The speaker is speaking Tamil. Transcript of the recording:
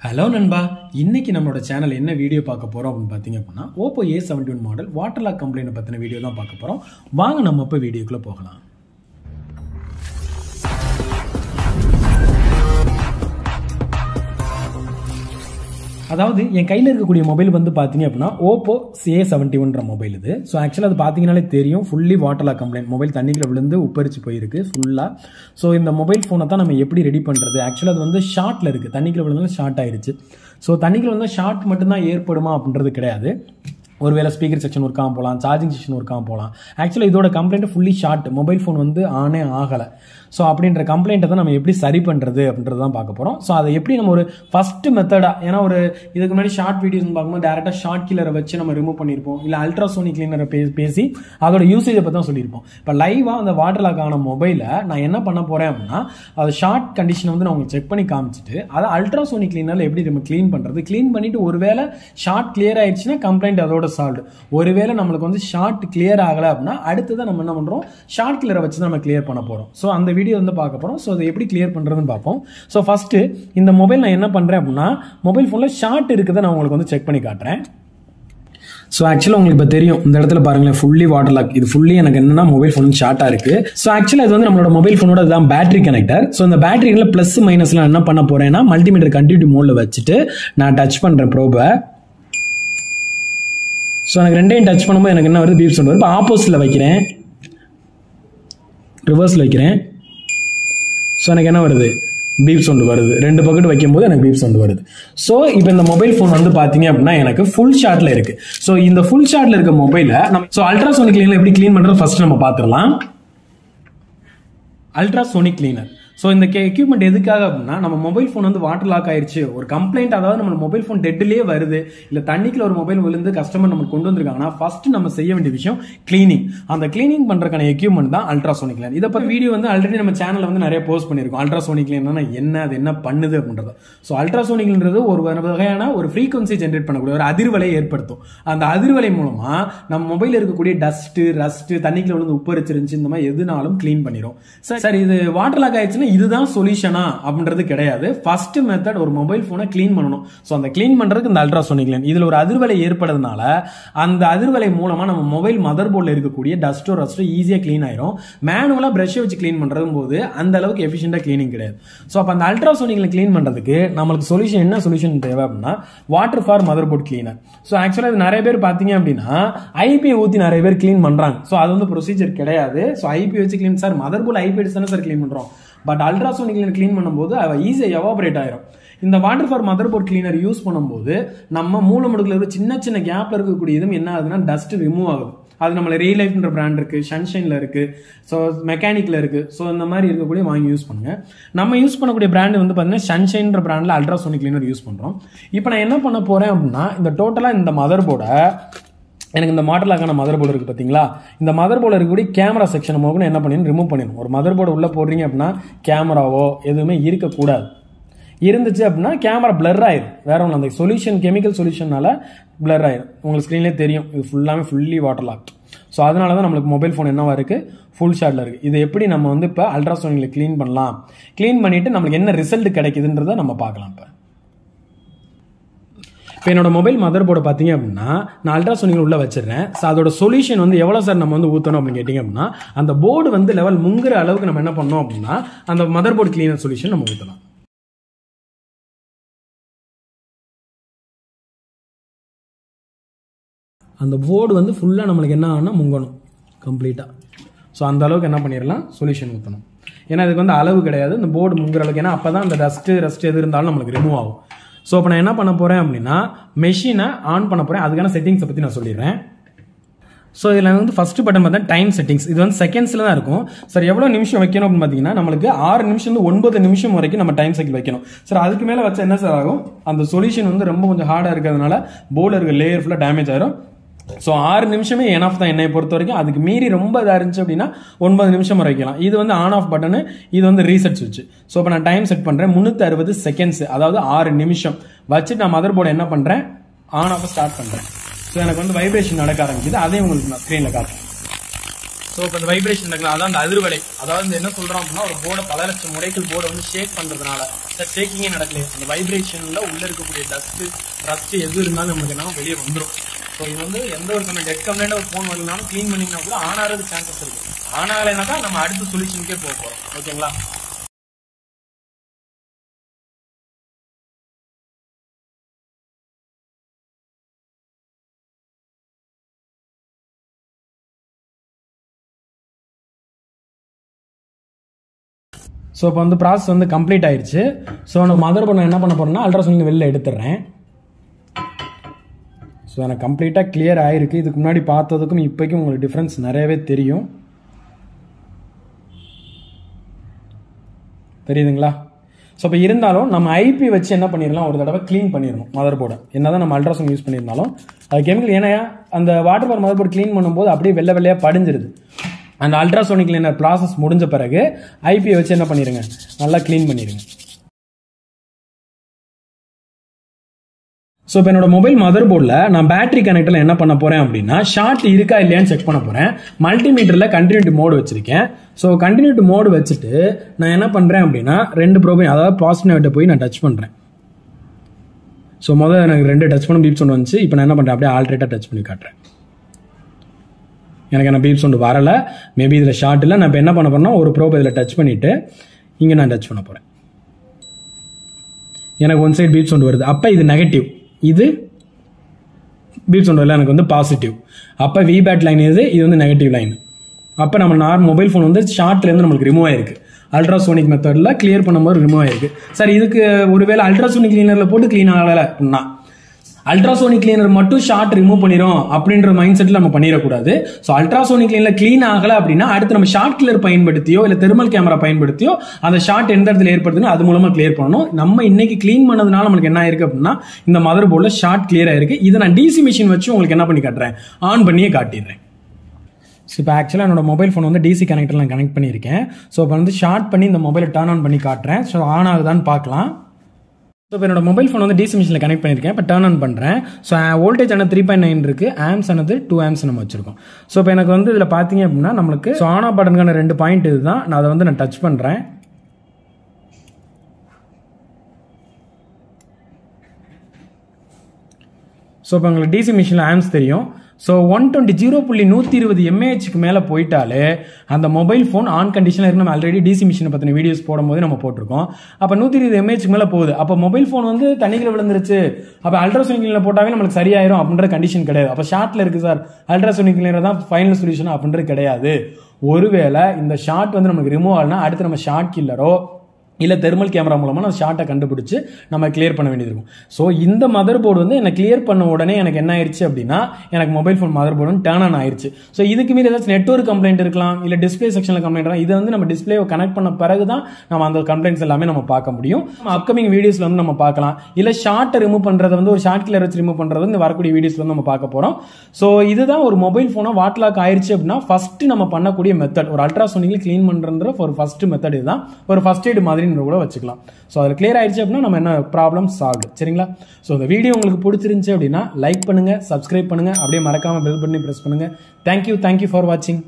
ஹலோ நண்பா, இன்னைக்கு நம்மளோட சேனல் என்ன வீடியோ பார்க்க போறோம் அப்படின்னு பார்த்தீங்க அப்படின்னா Oppo A71 model water lock complaint பற்றின வீடியோ தான் பார்க்க போறோம். வாங்க நம்ம இப்போ வீடியோக்குள்ள போகலாம். அதாவது என் கையில் இருக்கக்கூடிய மொபைல் வந்து பார்த்தீங்க அப்படின்னா ஓப்போ A71 மொபைல் இது. ஸோ ஆக்சுவலாக அது பார்த்தீங்கன்னாலே தெரியும், fully water lock complaint. Mobile தண்ணிக்குள்ள விழுந்து உப்பரிச்சு போயிருக்கு ஃபுல்லாக. ஸோ இந்த மொபைல் ஃபோனை தான் நம்ம எப்படி ரெடி பண்ணுறது? ஆக்சுவலாக அது வந்து ஷார்ட்டில் இருக்குது, தண்ணிக்குள்ள விழுந்தாலும் ஷார்ட் ஆயிடுச்சு. ஸோ தண்ணிக்குள்ள வந்து ஷார்ட் மட்டும்தான் ஏற்படுமா அப்படின்றது கிடையாது. ஒருவேளை ஸ்பீக்கர் செக்ஷன் ஒர்க்காக போகலாம், சார்ஜிங் செக்ஷன் ஒர்க்காக போகலாம். ஆக்சுவலாக இதோட complaint fully short, mobile phone வந்து ஆனே ஆகலை. ஸோ அப்படின்ற கம்ப்ளைண்ட்டை தான் நம்ம எப்படி சரி பண்ணுறது அப்படின்றது தான் பார்க்க போகிறோம். ஸோ அதை எப்படி நம்ம ஒரு ஃபர்ஸ்ட் மெத்தடாக, ஏன்னா ஒரு இதுக்கு முன்னாடி ஷார்ட் வீடியோஸ் பார்க்கும்போது டேரெக்டாக ஷார்ட் கில்லரை வச்சு நம்ம ரிமூவ் பண்ணியிருப்போம், இல்லை அல்ட்ராசோனிக் கிளீனரை பேசி அதோட யூசேஜை பற்றி தான் சொல்லியிருப்போம். இப்போ லைவாக அந்த வாட்டர் லாக் ஆன மொபைலை நான் என்ன பண்ண போகிறேன் அப்படின்னா, அது ஷார்ட் கண்டிஷனை வந்து நான் உங்களுக்கு செக் பண்ணி காமிச்சிட்டு அதை அல்ட்ராசோனிக் கிளீனரில் எப்படி நம்ம க்ளீன் பண்ணுறது, க்ளீன் பண்ணிவிட்டு ஒருவேளை ஷார்ட் கிளியர் ஆயிடுச்சுன்னா கம்ப்ளைண்ட் அதோட சால்வ். ஒருவேளை நம்மளுக்கு வந்து ஷார்ட் கிளியர் ஆகலை அப்படின்னா அடுத்ததான் நம்ம என்ன பண்ணுறோம், ஷார்ட் கிளியரை வச்சு தான் நம்ம கிளியர் பண்ண போகிறோம். ஸோ அந்த வீடியோ வந்து பார்க்க போகிறோம். ஸோ அதை எப்படி கிளியர் பண்ணுறதுன்னு பார்ப்போம். ஸோ ஃபஸ்ட்டு இந்த மொபைல் நான் என்ன பண்ணுறேன் அப்படின்னா, மொபைல் ஃபோனில் ஷார்ட் இருக்குதை நான் உங்களுக்கு வந்து செக் பண்ணி காட்டுறேன். ஸோ ஆக்சுவலாக உங்களுக்கு இப்போ தெரியும், இந்த இடத்துல பாருங்களேன், ஃபுல்லி வாட்டர் லாக். இது ஃபுல்லி எனக்கு என்னன்னா மொபைல் ஃபோன் ஷார்ட்டாக இருக்கு. ஸோ ஆக்சுவலாக இது வந்து நம்மளோட மொபைல் ஃபோனோட இதுதான் பேட்டரி கனெக்டர். ஸோ இந்த பேட்டரியில் ப்ளஸ் மைனஸ்லாம் என்ன பண்ண போறேன்னா, மல்டிமீட்டர் கண்டினியூட்டி மோடில் வச்சுட்டு நான் டச் பண்ணுறேன் ப்ரோபை. ஸோ எனக்கு ரெண்டையும் டச் பண்ணும்போது எனக்கு என்ன வருது, பீப் சவுண்ட் வருது. இப்போ ஆப்போசிட்டில் வைக்கிறேன், ரிவர்ஸில் வைக்கிறேன். ஸோ எனக்கு என்ன வருது, பீப் சவுண்ட் வருது. ரெண்டு பக்கெட் வைக்கும்போது எனக்கு பீப் சவுண்ட் வருது. ஸோ இப்போ இந்த மொபைல் ஃபோன் வந்து பார்த்தீங்க அப்படின்னா எனக்கு ஃபுல் ஷார்ட்ல இருக்கு. ஸோ இந்த ஃபுல் ஷார்ட்ல இருக்க மொபைலை நம்ம அல்ட்ராசோனிக் கிளீனர் எப்படி கிளீன் பண்றது ஃபர்ஸ்ட் நம்ம பார்த்துடலாம். Ultrasonic cleaner. ஸோ இந்த எக்யூப்மெண்ட் எதுக்காக அப்படின்னா, நம்ம மொபைல் ஃபோன் வந்து வாட்டர் லாக் ஆயிடுச்சு, ஒரு கம்ப்ளைண்ட், அதாவது நம்ம மொபைல் ஃபோன் டெட்லேயே வருது, இல்லை தண்ணிக்குள்ள ஒரு மொபைல் விழுந்து கஸ்டமர் நமக்கு கொண்டு வந்திருக்காங்கன்னா ஃபர்ஸ்ட் நம்ம செய்ய வேண்டிய விஷயம் கிளீனிங். அந்த கிளீனிங் பண்றதுக்கான எக்யூப்மெண்ட் தான் அல்ட்ராசோனிக் கிளீனர். இதை பற்றி வீடியோ வந்து ஆல்ரெடி நம்ம சேனல்ல வந்து நிறைய போஸ்ட் பண்ணியிருக்கோம். அல்ட்ராசோனிக் கிளீனர் என்ன, அது என்ன பண்ணுது அப்படின்றது. ஸோ அல்ட்ராசோனிக்ன்றது ஒரு வகையான ஒரு ஃப்ரீக்வன்சி ஜென்ரேட் பண்ணக்கூடிய ஒரு அதிர்வலை ஏற்படுத்தும். அந்த அதிர்வலை மூலமா நம்ம மொபைல் இருக்கக்கூடிய டஸ்ட், ரஸ்ட், தண்ணிக்குள்ள விழுந்து உப்பரிச்சிருந்துச்சு, இந்த மாதிரி எதுனாலும் கிளீன் பண்ணிடும். சரி, இது வாட்டர் லாக் ஆயிடுச்சுன்னா இதுதான் சொல்யூஷனா அப்படின்றது கிடையாது. ஃபர்ஸ்ட் மெத்தட், ஒரு மொபைல் போனை கிளீன் பண்ணணும். ஸோ அந்த கிளீன் பண்றதுக்கு இந்த அல்ட்ராசோனிக் கிளீன், இதுல ஒரு அதிர்வலை ஏற்படுறதுனால அந்த அதிர்வலை மூலமா நம்ம மொபைல் மதர் போர்டில் இருக்கக்கூடிய டஸ்டோ ரஸ்டோ ஈஸியா கிளீன் ஆயிரும். மேனுவலா பிரஷ் வச்சு கிளீன் பண்றது போது அந்த அளவுக்கு எஃபிஷியன்டா கிளீனிங் கிடையாது. ஸோ அப்ப அந்த அல்ட்ராசோனிக்ல கிளீன் பண்றதுக்கு நம்மளுக்கு சொல்யூஷன், என்ன சொல்யூஷன் தேவை அப்படின்னா, water for mother board cleaner. So ஆக்சுவலா இது நிறைய பேர் பாத்தீங்க அப்படின்னா ஐபி ஊத்தி நிறைய பேர் கிளீன் பண்றாங்க. ஸோ அது வந்து ப்ரொசீஜர் கிடையாது. ஸோ ஐபி வச்சு clean, sir mother board IP வச்சு தானே சார் கிளீன் பண்றோம். பட் அல்ட்ராசோனிக் கிளீனர் கிளீன் பண்ணும்போது ஈஸியாக எவாபரேட் ஆயிரும். இந்த water for mother board cleaner use பண்ணும்போது நம்ம மூலமுடுக்குல இருக்க சின்ன சின்ன கேப்ல இருக்கக்கூடிய இதுவும் என்ன ஆகுதுன்னா டஸ்ட் ரிமூவ் ஆகுது. அது நம்ம ரியல் லைஃப்ன்ற பிராண்ட் இருக்கு, சன்ஷைன்ல இருக்கு, ஸோ மெக்கானிக்ல இருக்கு. ஸோ இந்த மாதிரி இருக்கக்கூடிய வாங்கி யூஸ் பண்ணுங்க. நம்ம யூஸ் பண்ணக்கூடிய பிராண்ட் வந்து பார்த்தீங்கன்னா சன்ஷைன்ற பிராண்ட்ல அல்ட்ராசோனிக் கிளீனர் யூஸ் பண்றோம். இப்போ நான் என்ன பண்ண போறேன் அப்படின்னா, இந்த டோட்டலா இந்த மதர் போர்டை, எனக்கு இந்த மாடல் லாக்கான மதர் போர்டு இருக்கு பார்த்தீங்களா, இந்த மதர் போர்டில் இருக்கக்கூடிய கேமரா செக்ஷன் என்ன பண்ணணும், ரிமூவ் பண்ணிடணும். ஒரு மதர் போர்டு உள்ள போடுறீங்க அப்படின்னா கேமராவோ எதுவுமே இருக்கக்கூடாது. இருந்துச்சு அப்படின்னா கேமரா பிளர் ஆயிடும். வேற ஒன்று, அந்த சொல்யூஷன், கெமிக்கல் சொல்யூஷனால பிளர் ஆயிடும். உங்களுக்கு ஸ்க்ரீன்லேயே தெரியும், இது ஃபுல்லி வாட்டர் லாக். ஸோ அதனால தான் நம்மளுக்கு மொபைல் ஃபோன் என்னவா இருக்கு, ஃபுல் ஷார்ட்ல இருக்கு. இது எப்படி நம்ம வந்து இப்போ அல்ட்ராசோனிக்ல கிளீன் பண்ணலாம், கிளீன் பண்ணிட்டு நம்மளுக்கு என்ன ரிசல்ட் கிடைக்குதுன்றதை நம்ம பார்க்கலாம். இப்போ என்னோட மொபைல் மதர் போர்டை பார்த்தீங்க அப்படின்னா நான் அல்ட்ராசோனிக் உள்ள வச்சிருக்கேன். ஸோ அதோட சொல்யூஷன் வந்து எவ்வளோ சார் நம்ம வந்து ஊற்றணும் அப்படின்னு கேட்டிங்க அப்படின்னா, அந்த போர்டு வந்து லெவல் முங்குற அளவுக்கு நம்ம என்ன பண்ணோம் அப்படின்னா அந்த மதர் போர்டு கிளீனர் சொல்யூஷன் நம்ம ஊற்றலாம். அந்த போர்டு வந்து ஃபுல்லாக நம்மளுக்கு என்ன ஆகும்னா முங்கணும் கம்ப்ளீட்டாக. ஸோ அந்த அளவுக்கு என்ன பண்ணிடலாம், சொல்யூஷன் ஊற்றணும். ஏன்னா இதுக்கு வந்து அளவு கிடையாது, இந்த போர்டு முங்குற அளவுக்கு. ஏன்னா அப்போ தான் அந்த ரஸ்ட் எது இருந்தாலும் நம்மளுக்கு ரிமூவ் ஆகும். ஸோ இப்போ நான் என்ன பண்ண போறேன் அப்படின்னா, மெஷினை ஆன் பண்ண போறேன். அதுக்கான செட்டிங்ஸை பற்றி நான் சொல்லிடுறேன். ஸோ இதில் வந்து ஃபர்ஸ்ட் பட்டன் பார்த்தா டைம் செட்டிங்ஸ். இது வந்து செகண்ட்ஸில் தான் இருக்கும். சார் எவ்வளோ நிமிஷம் வைக்கணும் அப்படின்னு பார்த்தீங்கன்னா, நம்மளுக்கு 6 நிமிஷம் 9 நிமிஷம் வரைக்கும் நம்ம டைம் சைக்கிள் வைக்கணும். சார் அதுக்கு மேலே வச்சா என்ன சார் ஆகும், அந்த சொல்யூஷன் வந்து ரொம்ப கொஞ்சம் ஹார்டாக இருக்கிறதுனால போர்டில் இருக்க லேயர் ஃபுல்லாக டேமேஜ் ஆயிரும். ஸோ 6 நிமிஷமே என்ஆஃப் தான் என்னை பொறுத்த வரைக்கும். அதுக்கு மீறி ரொம்ப இதாக இருந்துச்சு அப்படின்னா 9 நிமிஷம் வரை வைக்கலாம். இது வந்து ஆன் ஆஃப் பட்டனு, இது வந்து ரீசெட் சுவிட்ச். ஸோ இப்போ நான் டைம் செட் பண்ணுறேன் 360 செகண்ட்ஸ், அதாவது 6 நிமிஷம் வச்சுட்டு நான் மதர் போர்டை என்ன பண்ணுறேன், ஆன் ஆஃப் ஸ்டார்ட் பண்ணுறேன். ஸோ எனக்கு வந்து வைப்ரேஷன் நடக்க ஆரம்பிக்குது. அதையும் உங்களுக்கு நான் ஸ்க்ரீனில் காட்டுறேன். ஸோ ஸோ இப்போ இந்த வைப்ரேஷன் இருக்குல்ல, அதான் அந்த அதிர்வலை. அதாவது என்ன சொல்றோம் அப்படின்னா, ஒரு போர்டை பல லட்சம் முறைகள் போர்டை வந்து ஷேக் பண்றதுனால ஷேக்கிங்கே நடக்கல. அந்த வைப்ரேஷன்ல உள்ள இருக்கக்கூடிய ரஸ்ட் எது இருந்தாலும் நமக்கு என்ன வெளியே வந்துடும். ஸோ இது வந்து எந்த ஒரு டெட் கம்ப்ளைண்ட் ஒரு ஃபோன் வரலனாலும் கிளீன் பண்ணிங்கன்னா கூட ஆன் ஆகிறதுக்கு சான்சஸ் இருக்கு. ஆன் ஆகலைனாக்கா நம்ம அடுத்த சொல்யூஷனுக்கே போக போறோம். ஓகேங்களா? ஸோ இப்போ வந்து ப்ராசஸ் வந்து கம்ப்ளீட் ஆயிடுச்சு. ஸோ நம்ம மதர் போர்டு என்ன பண்ண போறோம்னா அல்ட்ராசவுண்ட் வெளில எடுத்துடுறேன். ஸோ எனக்கு கம்ப்ளீட்டாக கிளியர் ஆயிருக்கு. இதுக்கு முன்னாடி பார்த்ததுக்கும் இப்போக்கும் உங்களுக்கு டிஃப்ரென்ஸ் நிறையவே தெரியும். தெரியுதுங்களா? ஸோ இப்போ இருந்தாலும் நம்ம ஐபி வச்சு என்ன பண்ணிடலாம், ஒரு தடவை க்ளீன் பண்ணிடணும் மதர் போர்டை. என்னதான் நம்ம அல்ட்ராசவுண்ட் யூஸ் பண்ணியிருந்தாலும் அது கெமிக்கல். ஏன்னா அந்த வாட்டர் பார் மதர் போர்டு க்ளீன் பண்ணும்போது அப்படியே வெள்ளை வெள்ளையாக படிஞ்சிருது. அந்த அல்ட்ராசோனிக் கிளீனர் ப்ராசஸ் முடிஞ்ச பிறகு ஐபியை வச்சு என்ன பண்ணிடுங்க, நல்லா க்ளீன் பண்ணிடுங்க. ஸோ இப்போ என்னோட மொபைல் மதர் போர்டில் நான் பேட்டரி கனெக்டரில் என்ன பண்ண போறேன் அப்படின்னா, ஷார்ட் இருக்கா இல்லையான்னு செக் பண்ண போறேன். மல்டிமீட்டரில் கண்டினியூட்டி மோடு வச்சிருக்கேன். ஸோ கண்டினியூட்டி மோடு வச்சுட்டு நான் என்ன பண்றேன் அப்படின்னா, 2 ப்ரோபையும் அதாவது பாசிட்டிவ் நெகட்டிவ் போய் நான் டச் பண்றேன். ஸோ முதல்ல எனக்கு 2 டச் பண்ண பீப் சவுண்ட் வந்துச்சு. இப்போ நான் என்ன பண்றேன், அப்படியே ஆல்ட்ரேட்டாக டச் பண்ணி காட்டுறேன். எனக்கு என்ன பீப் சவுண்ட் வரல. மேபி இதில் ஷார்ட் இல்லை. நான் இப்போ என்ன பண்ண போறேன்னா, ஒரு ப்ரோப் இதில் டச் பண்ணிட்டு இங்கே நான் டச் பண்ண போறேன். எனக்கு ஒன் சைடு பீப் சவுண்ட் வருது. அப்போ இது நெகட்டிவ், இது பீப் சவுண்ட் வரல, எனக்கு வந்து பாசிட்டிவ். அப்போ விபேட் லைன் இது வந்து நெகட்டிவ் லைன். அப்போ நம்ம மொபைல் ஃபோன் வந்து ஷார்ட்லேருந்து நம்மளுக்கு ரிமூவ் ஆயிருக்கு. அல்ட்ராசோனிக் மெத்தடில் கிளியர் பண்ணும்போது ரிமூவ் ஆயிருக்கு. சார் இதுக்கு ஒருவேளை அல்ட்ராசோனிக் கிளீனரில் போட்டு கிளீன் ஆகலை அப்படின்னா, அல்ட்ராசோனிக் கிளீனர் மட்டும் ஷார்ட் ரிமூவ் பண்ணிரும் அப்படின்ற மைண்ட் செட்ல நம்ம பண்ணிடக்கூடாது. ஸோ அல்ட்ராசோனிக் கிளீனர் கிளீன் ஆகல அப்படின்னா அடுத்து நம்ம ஷார்ட் கிளியர் பயன்படுத்தியோ இல்லை தெர்மல் கேமரா பயன்படுத்தியோ அந்த ஷார்ட் எந்த இடத்துல ஏற்படுதுன்னு அது மூலமா கிளியர் பண்ணணும். நம்ம இன்னைக்கு கிளீன் பண்ணதுனால நம்மளுக்கு என்ன ஆயிருக்கு அப்படின்னா, இந்த மதர் போர்டில் ஷார்ட் கிளியர் ஆயிருக்கு. இதை நான் டிசி மிஷின் வச்சு உங்களுக்கு என்ன பண்ணி காட்டுறேன், ஆன் பண்ணியே காட்டிடுறேன். ஸோ இப்போ ஆக்சுவலாக என்னோட மொபைல் ஃபோன் வந்து டிசி கனெக்டர் நான் கனெக்ட் பண்ணியிருக்கேன். ஸோ இப்போ வந்து ஷார்ட் பண்ணி இந்த மொபைலை டர்ன் ஆன் பண்ணி காட்டுறேன். ஸோ ஆன் ஆகுதான்னு பார்க்கலாம். ஸோ இப்போ என்னோட மொபைல் ஃபோன் வந்து டிசி மிஷினில் கனெக்ட் பண்ணியிருக்கேன். இப்போ டர்ன் ஆன் பண்ணுறேன். ஸோ வோல்டேஜ் ஆனால் 3.9 இருக்குது. ஆம்ஸ் ஆனது 2 ஆம்ஸ் நம்ம வச்சிருக்கோம். ஸோ இப்போ எனக்கு வந்து இதில் பார்த்தீங்க அப்படின்னா நம்மளுக்கு ஸோ ஆன் ஆஃப் பட்டனுக்கான 2 பாயிண்ட் இதுதான். நான் அதை வந்து நான் டச் பண்ணுறேன். ஸோ இப்போ உங்களுக்கு டிசி மிஷினில் ஆம்ஸ் தெரியும். ஸோ 0.120 mAhக்கு மேலே போயிட்டாலே அந்த மொபைல் ஃபோன் ஆன் கண்டிஷனில் இருக்கு. நம்ம ஆல்ரெடி டிசி மிஷினை பற்றின வீடியோஸ் போடும்போது நம்ம போட்டிருக்கோம். அப்போ 120 mAhக்கு மேலே போகுது. அப்போ மொபைல் ஃபோன் வந்து தண்ணியில் விழுந்துருச்சு, அப்போ அல்ட்ராசோனிக் கிளீனர் போட்டாவே நம்மளுக்கு சரியாயிரும் அப்படின்ற கண்டிஷன் கிடையாது. அப்போ ஷார்ட்ல இருக்கு சார், அல்ட்ராசோனிக் கிளீனர் தான் ஃபைனல் சொல்யூஷன் அப்படின்றது கிடையாது. ஒருவேளை இந்த ஷார்ட் வந்து நமக்கு ரிமூவ் ஆகலனா அடுத்து நம்ம ஷார்ட் கில்லரோ இல்லை தெர்மல் கேமரா மூலமாக அந்த ஷார்ட்டை கண்டுபிடிச்சு நம்ம கிளியர் பண்ண வேண்டியது இருக்கும். ஸோ இந்த மதர் போர்டு வந்து எனக்கு கிளியர் பண்ண உடனே எனக்கு என்ன ஆயிடுச்சு அப்படின்னா, எனக்கு மொபைல் ஃபோன் மதர் போர்டு வந்து டர்ன் ஆன் ஆயிடுச்சு. ஸோ இதுக்கு மீறி ஏதாச்சும் நெட்வொர்க் கம்ப்ளைண்ட் இருக்கலாம், இல்லை டிஸ்பிளே செக்ஷனில் கம்ப்ளைண்ட் இருக்கலாம். இதை வந்து நம்ம டிஸ்பிளேவை கனெக்ட் பண்ண பிறகு தான் நம்ம அந்த கம்ப்ளைண்ட்ஸ் எல்லாமே நம்ம பார்க்க முடியும். நம்ம அப்கமிங் வீடியோஸ்ல வந்து நம்ம பார்க்கலாம். இல்லை ஷார்ட்டை ரிமூவ் பண்ணுறது வந்து ஒரு ஷார்ட் கிளியர் வச்சு ரிமூவ் பண்ணுறது வந்து வரக்கூடிய வீடியோஸ்ல வந்து நம்ம பார்க்க போகிறோம். ஸோ இதுதான் ஒரு மொபைல் ஃபோனை வாட் லாக் ஆயிடுச்சு அப்படின்னா ஃபர்ஸ்ட் நம்ம பண்ணக்கூடிய மெத்தட். ஒரு அல்ட்ராசோனிக்ல கிளீன் பண்ணுற ஒரு ஃபர்ஸ்ட் மெத்தட் இதுதான். ஒரு ஃபர்ஸ்ட் எய்ட் மாதிரி கூட வச்சுக்கலாம். ஸோ அது கிளியர் ஆயிடுச்சு அப்படின்னா நம்ம என்ன ப்ராப்ளம் சால்வ். சரிங்களா? ஸோ இந்த வீடியோ உங்களுக்கு பிடிச்சிருந்துச்சு அப்படின்னா லைக் பண்ணுங்க, சப்ஸ்கிரைப் பண்ணுங்க, அப்படியே மறக்காம பெல் பட்டனை பிரஸ் பண்ணுங்க. தேங்க்யூ ஃபார் வாட்சிங்.